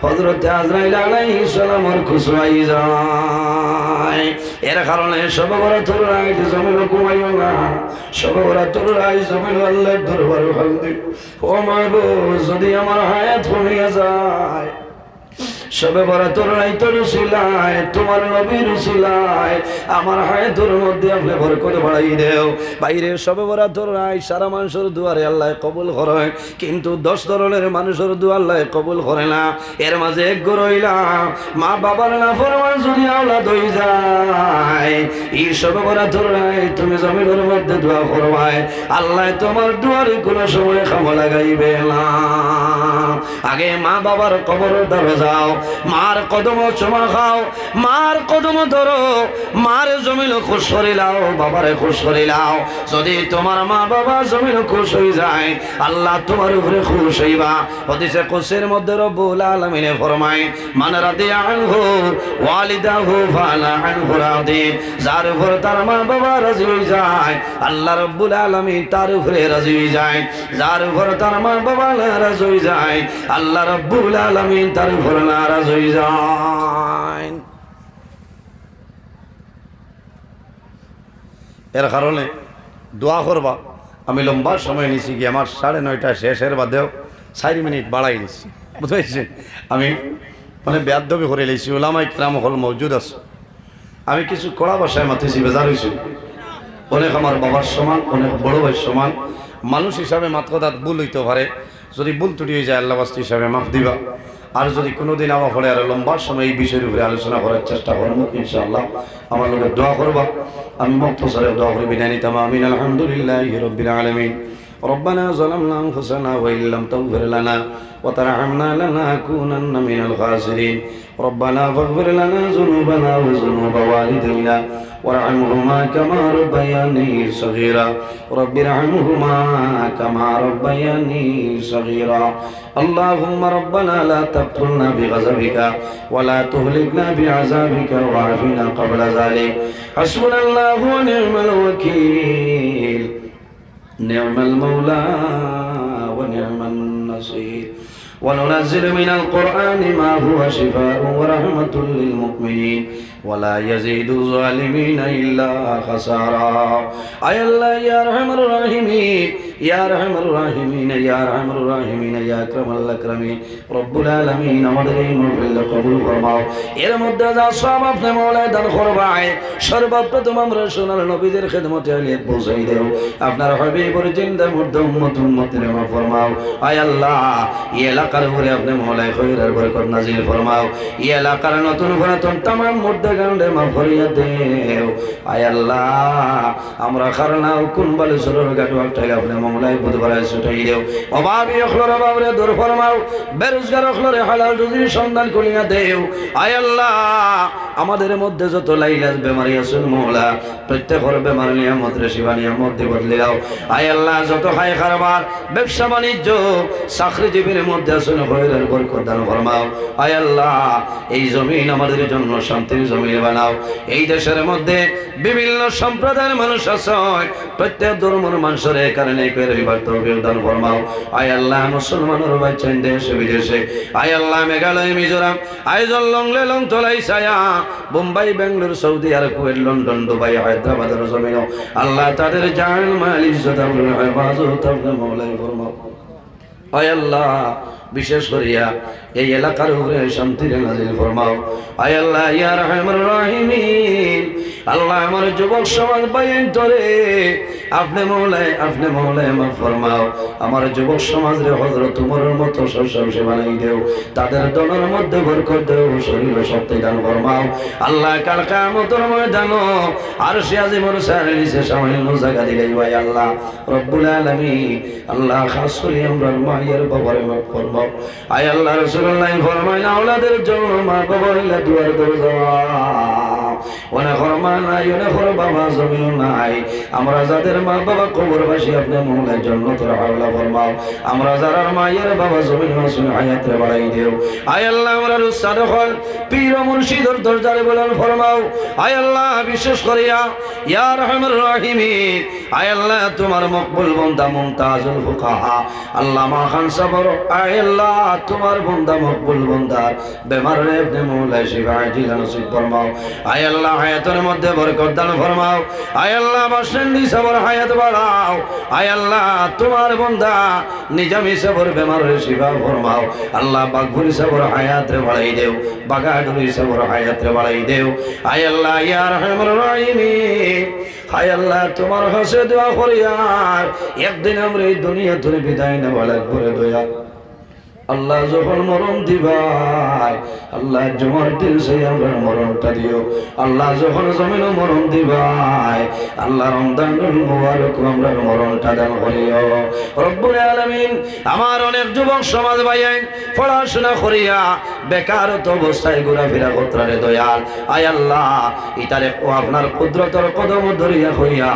হযরত আজরাইল আলাইহিস সালামের খুশবাই যায়। এর কারণে শবে বরাতের রাত জমিন ঘুমাইও না, শবে বরাতের রাত জমিন আল্লাহর দরবারে হামদ। ও মাগো, যদি আমার হায়াত কমিয়া যায়, শবে বরাতর রাইতের উসিলায় তোমার নবীর উসিলায় আমার হায়াতের মধ্যে আপনি বরকত বাড়াই দেও। বাইরে শবে বরাতর রাত সারা মানুষের দুয়ারে আল্লাহ কবুল করে, কিন্তু 10 ধরনের মানুষের দোয়া আল্লাহ কবুল করে না। এর মাঝে এক রইলাম মা বাবার নাফরমান যদি আওলাদ হই যায়, এই শবে বরাতর রাত তুমি জমিনের মধ্যে দোয়া করবাই, আল্লাহ তোমার দুয়ারে কোনো সময় খামো লাগাইবে না। আগে মা বাবার কবর ধরে যাও, মার কদম চুমা খাও, মার কদম ধরো, মার জমিন খুশ করিলাও, বাবারে খুশ করিলাও। যদি তোমার মা বাবা জমিন খুশ হয়ে যায়, আল্লাহ তোমার উপরে খুশ হইবা। হাদিসে কুদসির মধ্যে রব্বুল আলামিন ফরমায় মান রাদিয়া আনহু ওয়ালিদাহু ফালা আনহু রাদি, যার উপর তার মা বাবা রাজি হয়ে যায় আল্লাহ রব্বুল আলামিন তার উপরে রাজি হয়ে যায়। যার উপর তার মা বাবা নারাজ হয়ে যায় আল্লাহ রব্বুল আলামিন তার উপর নারাজ হয়ে যায়। এর কারণে দোয়া করবা। আমি লম্বা সময় নিছি কি আমার 9:30 শেষের বাদেও 4 মিনিট বাড়াই নিচ্ছি, বুঝতে পারছেন? আমি মানে বেয়াদবি করে লেছি, ওলামায়ে কিরাম হল মওজুদ আছে। আমি কিছু কড়া ভাষায় মাথেছি, বেজার হয়েছি। অনেক আমার বাবার সমান, অনেক বড় ভাইয়ের সমান। মানুষ হিসাবে মাতকদাত ভুল হইতে পারে, যদি ভুল ত্রুটি হয়ে যায় আল্লাহ বাস্তি হিসাবে মাফ দিবা। আর যদি কোনোদিন আমার ফলে আর লম্বা সময় এই বিষয়ের উপরে আলোচনা করার চেষ্টা করবো ইনশাআল্লাহ। আমার লোকের দোয়া করবা, আমি মুক্তসরে দোয়া করে বিদায় নিতাম। আমিন। আলহামদুলিল্লাহি রাব্বিল আলামিন। ربنا ظلمنا أنفسنا وإن لم تغفر لنا وترحمنا لنكونن من الخاسرين. ربنا فاغفر لنا ذنوبنا وذنوب والدينا وارحمهما كما ربياني صغيرا. رب ارحمهما كما ربياني صغيرا. اللهم ربنا لا تقتلنا بغضبك ولا تهلكنا بعذابك وعافنا قبل ذلك. حسبنا الله ونعم الوكيل، نعم المولى ونعم النصير. وننزل من القرآن ما هو شفاء ورحمة للمؤمنين ولا يزيد الظالمين إلا خسارا أي الله يا أرحم الراحمين يا أرحم الراحمين يا أرحم الراحمين يا أكرم الأكرمين رب العالمين আমাদের এই মাহফিল কবুল ফরমাও এর মধ্যে যা সব আপনি মওলা দান করবায় সর্বপ্রথম আমরা সোনার নবীদের খিদমতে আলিয়াত পৌঁছাই দেও আপনার হাবিবের জিন্দা মুর্দা উম্মতের মাফ ফরমাও আয় আল্লাহ এই এলাকার উপরে আপনি মওলা খৈরের বরকত নাজিল ফরমাও এই এলাকার নতুন পুরাতন तमाम মুর্দা গান্ডে মাফ করিয়া দেও আয় আল্লাহ আমরা খারনাও কোন বালে সরর গাটু আটাইলে আপনি মওলাই বুধবারে ছুটাই দেও অভাবী অখলর অভাবরে দূর ফরমাও বেরোজগার অখলরে হালাল রুজির সন্ধান করিয়া দেও আয় আল্লাহ আমাদের মধ্যে যত লাইলাজ বেমারি আছে মওলা প্রত্যেকের বেমার নিয়ামত রেশিবা নিয়ামত দিয়ে বদলে দাও আয় আল্লাহ যত খায় কারবার ব্যবসা বাণিজ্য চাকরিজীবীর মধ্যে আছে খৈরের বরকত দান ফরমাও আয় আল্লাহ এই জমিন আমাদের জন্য শান্তির জমিন বানাও এই দেশের মধ্যে বিভিন্ন সম্প্রদায়ের মানুষ আছে প্রত্যেক ধর্মের মানুষের কারণে করে তৌফিক দান ফরমাও আয় আল্লাহ মুসলমানের বাচ্চান দেশে বিদেশে আয় আল্লাহ মেঘালয় মিজোরাম আইজল লংলে লং তোলাই ছায়া Bombay Bengaluru Saudi Arab Kuwait London Dubai হায়দ্রাবাদের জমিন আল্লাহ তাদের জান মাল ইজ্জত আমল হেফাজত আপনি মওলাই ফরমাও আয় আল্লাহ বিশেষ করিয়া এই এলাকার উপরে শান্তি নাজিল ফরমাও আয় আল্লাহ ইয়া রাহমার রাহিমিন আল্লাহ আমার যুবক সমাজ বাইন তরে আপনি মওলাই মাফ ফরমাও আমার যুবক সমাজ রে হযরত উমরের মতো সব বানাই দেও তাদের দলের মধ্যে বরকত দেও শরীর শক্তি দান ফরমাও আল্লাহ কাল কিয়ামতের ময়দানে আরশে আজিমের সারিসে সামান্য জায়গা দিলেই ভাই আল্লাহ রব্বুল আলামিন আল্লাহ খাস করে আমরা মায়ের বাবার মাফ ফরমাও আয় আল্লাহ রাসূলুল্লাহ ফরমায় আওলাদের জন্য মা বাবার দুয়ার দরজা ওনা ফরমান নাই ওনা ফর বাবা জমিন নাই আমরা যাদের মা বাবা কবরবাসী আপনি মওলার জান্নাতের হাওলা ফরমাও আমরা যারা মায়ের বাবা জমিন মাসুম হায়াতে বাড়াই দিও আয় আল্লাহ আমরা রুসাদ হল পীর মুর্শিদের দরজারে বলেন ফরমাও আয় আল্লাহ বিশেষ করিয়া ইয়া রাহমার রাহিমিন আয় আল্লাহ তোমার মকবুল বান্দা মুমতাজুল ফুকাহা আল্লামা খান সাবর আয় আল্লাহ তোমার বান্দা মকবুল বান্দা বেমার রে আপনি মওলা শিফা আজিল নসিব ফরমাও আয় আল্লাহ হায়াতের মধ্যে বরকত দান ফরমাও আয় আল্লাহ বাসেন্দি সবর হায়াত বাড়াও আয় আল্লাহ তোমার বান্দা নিজামি সবর বেমার রে শিফা ফরমাও আল্লাহ বাগপুরি সবর হায়াত রে বাড়াই দেও বাগাডুরি সবর হায়াত রে বাড়াই দেও আয় আল্লাহ ইয়া রাহমার রাহিমিন আয় আল্লাহ তোমার কাছে দোয়া করি আর একদিন আমরা এই দুনিয়া থেকে বিদায় নেওয়া লাগবে দয়া আল্লাহ যখন মরণ দিবাই আল্লাহ জমার দিন সেই আমরা মরণটা দিও আল্লাহ যখন জমিন মরণ দিবাই আল্লাহ রমজানুল মুবারক আমরা মরণটা দান করিও রব্বুল আলামিন আমার অনেক যুবক সমাজ ভাইয়াই পড়াশোনা করিয়া বেকারত অবস্থায় ঘোরাফেরা করতে দয়াল আয় আল্লাহ ইতারে আপনার কুদরতের কদম ধরিয়া হইয়া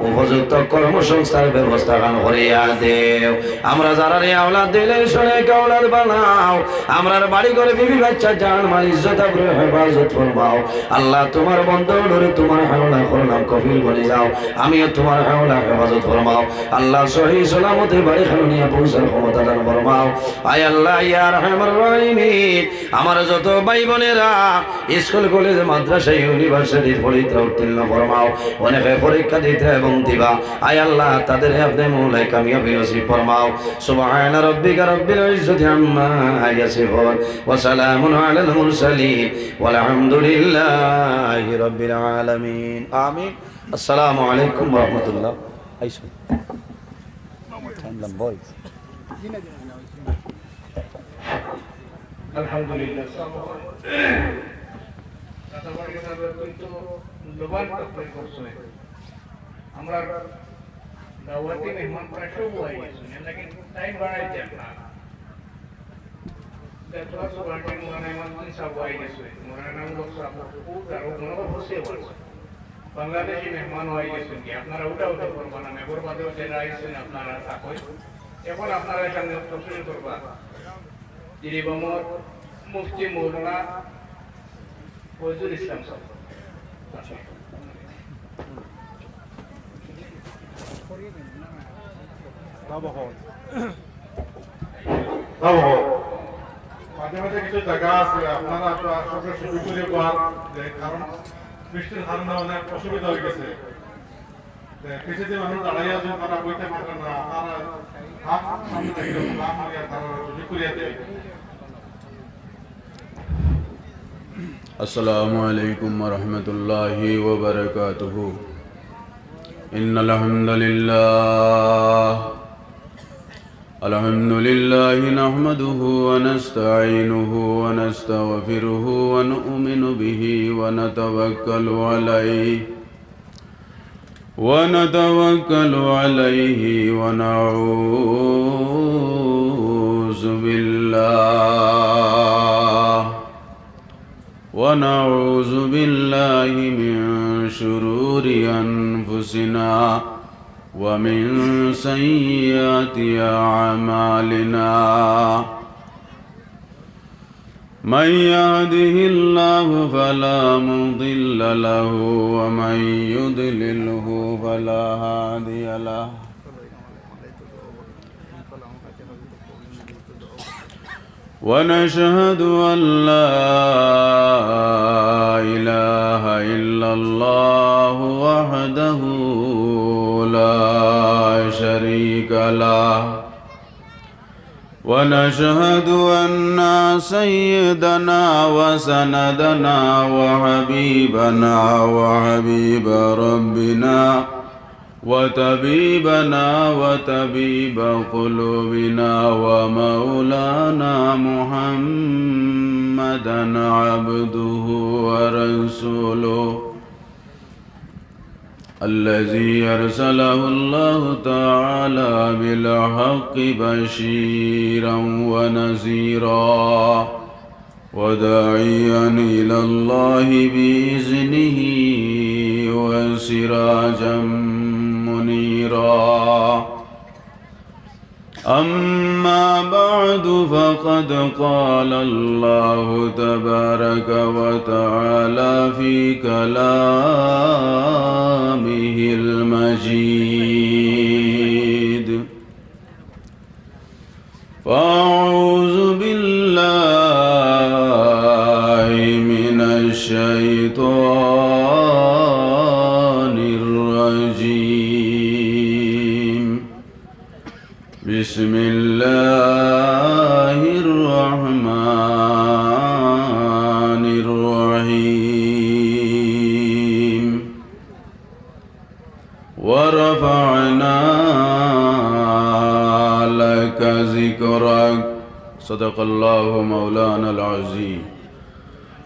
উপযুক্ত কর্মসংস্থার ব্যবস্থা গান করিয়া দেও আমরা যারা রে আওলাদ দিলে শুনে কাওলা বানাও আমরার বাড়ি ঘরে বিবি বাচ্চা জান মাল ইজ্জত আবরু হেফাজত ফরমাও আল্লাহ তোমার বন্ধ ধরে তোমার হাওলা করলাম কফিল বনে যাও আমিও তোমার হাওলা হেফাজত ফরমাও আল্লাহ সহি সালামতে বাড়ি খানো নিয়ে পৌঁছার ক্ষমতা দান ফরমাও আয় আল্লাহ ইয়া রাহমার রাহিমিন আমার যত ভাই বোনেরা স্কুল কলেজ মাদ্রাসা ইউনিভার্সিটির পরীক্ষা উত্তীর্ণ ফরমাও অনেকে পরীক্ষা দিতে এবং দিবা আয় আল্লাহ তাদের আপনি মওলাই কামিয়াবি নসিব ফরমাও সুবহান রাব্বিকা রাব্বিল ইজ্জতি عما يصفون وسلام على المرسلين والحمد لله رب العالمين آمين السلام عليكم ورحمة الله الحمد لله আমরা দাওয়াতি মেহমান প্রায় সব হয়ে গেছে লেকিন টাইম বাড়াই যায় না That's what I'm going to say. Bangladeshi মেহমান হয়ে গেছেন কি আপনারা উঠা করবেন না মেঘর বাদেও যারা আইছেন আপনারা থাকই এখন আপনারা সঙ্গে তফসিল করবা যিনি বমর মুফতি মৌলানা ফজলুল ইসলাম সাহেব বাবা মাঝে মাঝে কিছু জায়গা আছে আপনারা সরকার শুরু করে পার যে কারণ বৃষ্টির কারণে অনেক অসুবিধা হয়ে গেছে কিছুদিন মানুষ দাঁড়াইয়া যে তারা বইতে পারবেন না তারা হাত সামনে থেকে লাভ মারিয়া তারা সুযোগ করিয়া দেয়। السلام عليكم ورحمة الله وبركاته إن الحمد لله نحمده ونستعينه ونستغفره ونؤمن به ونتوكل عليه ونعوذ بالله من شرور أنفسنا ومن سيئات أعمالنا من يهده الله فلا مضل له ومن يضلله فلا هادي له ونشهد أن لا إله إلا الله وحده لا شريك له ونشهد أن سيدنا وسندنا وحبيبنا وحبيب ربنا وطبيبنا وطبيب قلوبنا ومولانا محمدا عبده ورسوله الذي أرسله الله تعالى بالحق بشيرا ونذيرا وداعيا إلى الله بإذنه وسراجا منيرا أما بعد فقد قال الله تبارك وتعالى في كلامه المجيد فأعوذ بالله من الشيطان الرجيم بسم الله الرحمن الرحيم ورفعنا لك ذكرك صدق الله مولانا العظيم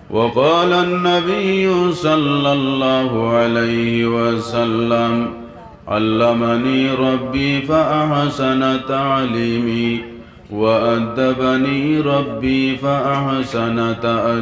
وقال النبي صلى الله عليه وسلم علمني ربي فأحسن تعليمي وأدبني ربي فأحسن تأديبي